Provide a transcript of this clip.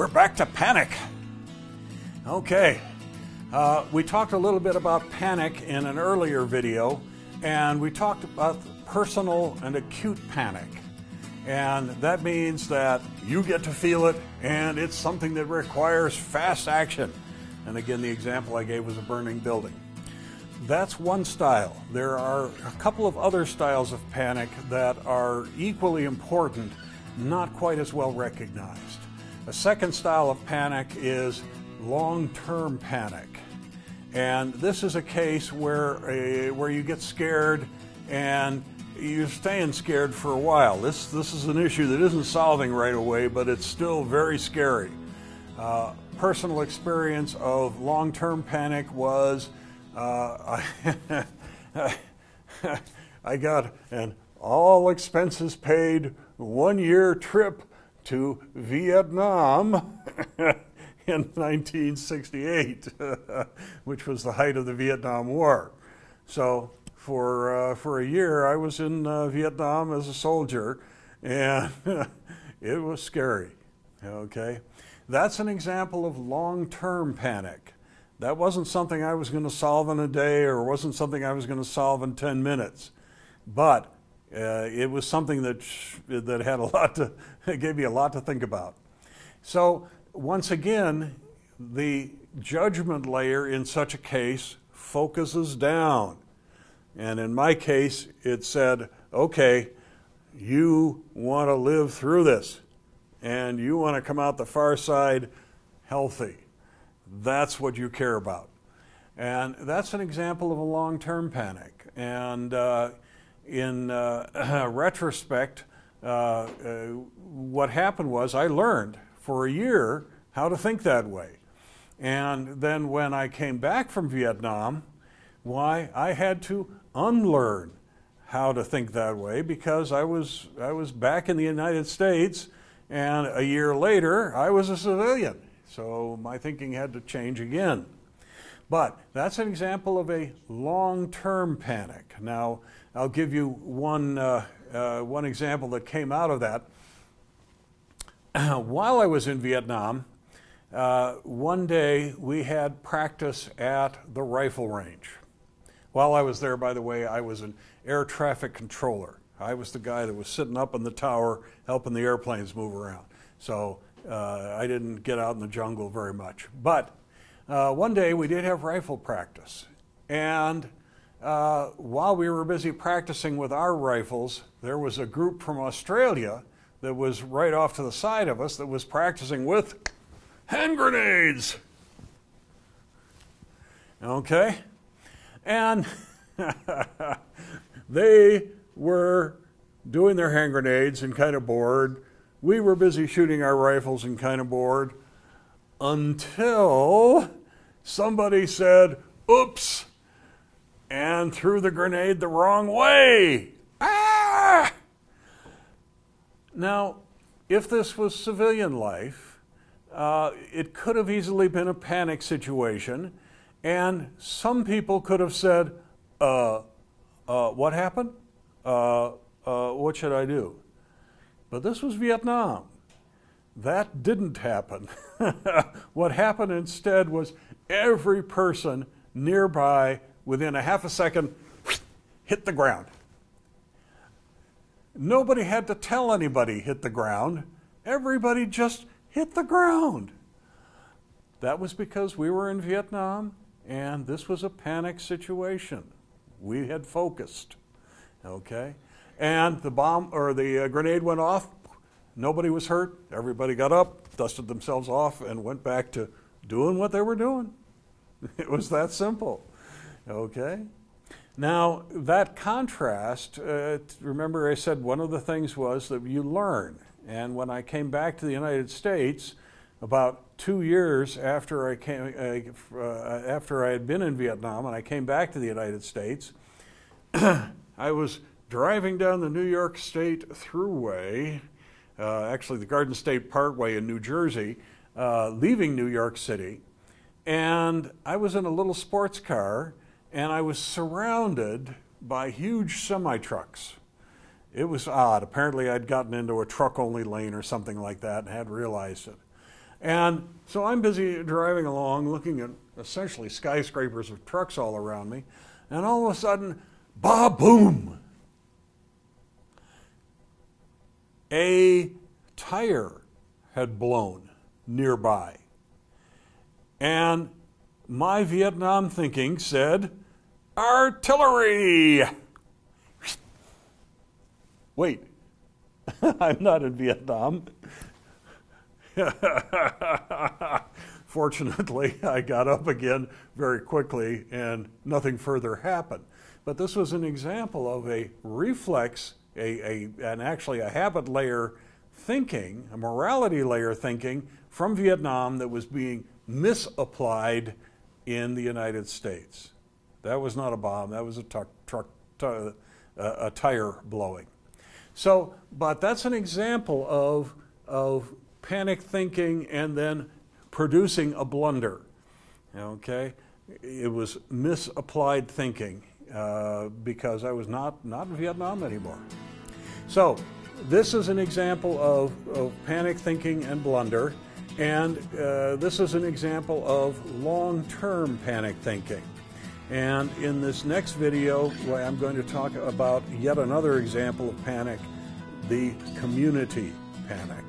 we're back to panic. Okay, we talked a little bit about panic in an earlier video, and we talked about personal and acute panic. And that means that you get to feel it, and it's something that requires fast action. And again, the example I gave was a burning building. That's one style. There are a couple of other styles of panic that are equally important, not quite as well recognized. A second style of panic is long-term panic. And this is a case where you get scared and you're staying scared for a while. This is an issue that isn't solving right away, but it's still very scary. Personal experience of long-term panic was I got an all-expenses-paid one-year trip to Vietnam in 1968, which was the height of the Vietnam War. So for a year, I was in Vietnam as a soldier, and it was scary. Okay, that's an example of long-term panic. That wasn't something I was going to solve in a day, or wasn't something I was going to solve in 10 minutes. But it was something that had it gave me a lot to think about. So once again, the judgment layer in such a case focuses down. And in my case, it said, okay, you want to live through this, and you want to come out the far side healthy. That's what you care about. And that's an example of a long-term panic. And in retrospect, what happened was I learned for a year how to think that way. And then when I came back from Vietnam, I had to unlearn how to think that way, because I was back in the United States, and a year later I was a civilian. So my thinking had to change again. But that's an example of a long-term panic. Now, I'll give you one example that came out of that. While I was in Vietnam, one day we had practice at the rifle range. While I was there, by the way, I was an air traffic controller. I was the guy that was sitting up in the tower helping the airplanes move around. So I didn't get out in the jungle very much. But one day we did have rifle practice. And while we were busy practicing with our rifles, there was a group from Australia that was right off to the side of us that was practicing with hand grenades. Okay? And they were doing their hand grenades and kind of bored. We were busy shooting our rifles and kind of bored, until somebody said, oops, and threw the grenade the wrong way. Ah! Now, if this was civilian life, it could have easily been a panic situation, and some people could have said, what happened? What should I do? But this was Vietnam. That didn't happen. What happened instead was every person nearby, within a half a second, hit the ground. Nobody had to tell anybody hit the ground. Everybody just hit the ground. That was because we were in Vietnam, and this was a panic situation. We had focused, okay? And the bomb or the grenade went off. Nobody was hurt. Everybody got up, dusted themselves off, and went back to doing what they were doing. It was that simple, okay? Now, that contrast, remember I said one of the things was that you learn. And when I came back to the United States, about 2 years after after I had been in Vietnam and I came back to the United States, I was driving down the New York State Thruway, actually the Garden State Parkway in New Jersey, leaving New York City, and I was in a little sports car, and I was surrounded by huge semi-trucks. It was odd. Apparently I'd gotten into a truck-only lane or something like that and hadn't realized it. And so I'm busy driving along, looking at essentially skyscrapers of trucks all around me, and all of a sudden, ba-boom! A tire had blown nearby. And my Vietnam thinking said, artillery! Wait, I'm not in Vietnam. Fortunately, I got up again very quickly and nothing further happened. But this was an example of a reflex, and actually a habit layer thinking, a morality layer thinking from Vietnam that was being misapplied in the United States. That was not a bomb, that was a tire blowing. So, but that's an example of panic thinking and then producing a blunder. Okay, it was misapplied thinking because I was not in Vietnam anymore. So this is an example of panic thinking and blunder, and this is an example of long-term panic thinking. And in this next video, I'm going to talk about yet another example of panic, the community panic.